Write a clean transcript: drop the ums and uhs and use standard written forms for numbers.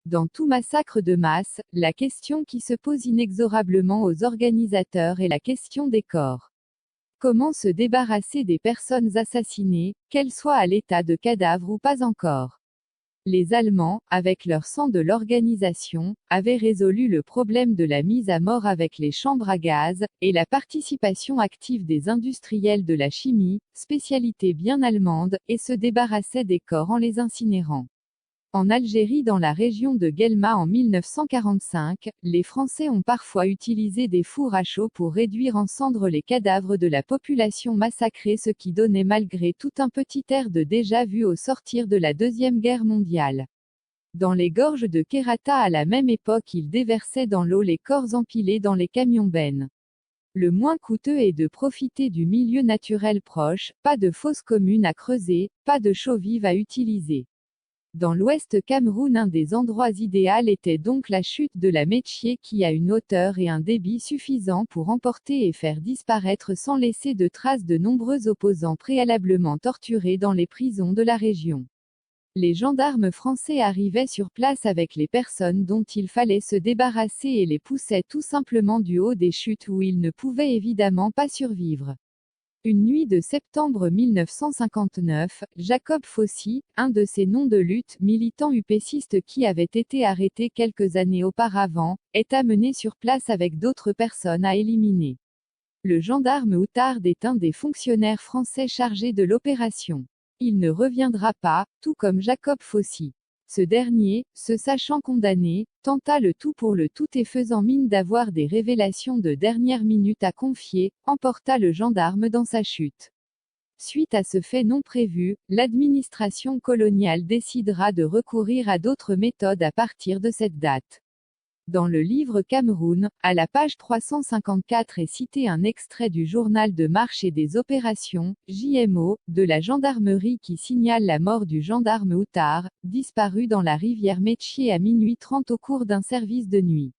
Dans tout massacre de masse, la question qui se pose inexorablement aux organisateurs est la question des corps. Comment se débarrasser des personnes assassinées, qu'elles soient à l'état de cadavre ou pas encore? Les Allemands, avec leur sang de l'organisation, avaient résolu le problème de la mise à mort avec les chambres à gaz, et la participation active des industriels de la chimie, spécialité bien allemande, et se débarrassaient des corps en les incinérant. En Algérie, dans la région de Guelma en 1945, les Français ont parfois utilisé des fours à chaud pour réduire en cendres les cadavres de la population massacrée, ce qui donnait malgré tout un petit air de déjà-vu au sortir de la Deuxième Guerre mondiale. Dans les gorges de Kherrata à la même époque, ils déversaient dans l'eau les corps empilés dans les camions-bennes. Le moins coûteux est de profiter du milieu naturel proche, pas de fosse commune à creuser, pas de chaux vive à utiliser. Dans l'ouest Cameroun, un des endroits idéaux était donc la chute de la Métchié qui a une hauteur et un débit suffisants pour emporter et faire disparaître sans laisser de traces de nombreux opposants préalablement torturés dans les prisons de la région. Les gendarmes français arrivaient sur place avec les personnes dont il fallait se débarrasser et les poussaient tout simplement du haut des chutes où ils ne pouvaient évidemment pas survivre. Une nuit de septembre 1959, Jacob Fauci, un de ces noms de lutte, militant upéciste qui avait été arrêté quelques années auparavant, est amené sur place avec d'autres personnes à éliminer. Le gendarme Outard est un des fonctionnaires français chargés de l'opération. Il ne reviendra pas, tout comme Jacob Fauci. Ce dernier, se sachant condamné, tenta le tout pour le tout et faisant mine d'avoir des révélations de dernière minute à confier, emporta le gendarme dans sa chute. Suite à ce fait non prévu, l'administration coloniale décidera de recourir à d'autres méthodes à partir de cette date. Dans le livre Cameroun, à la page 354 est cité un extrait du journal de marche et des opérations, JMO, de la gendarmerie qui signale la mort du gendarme Outard, disparu dans la rivière Métchié à minuit 30 au cours d'un service de nuit.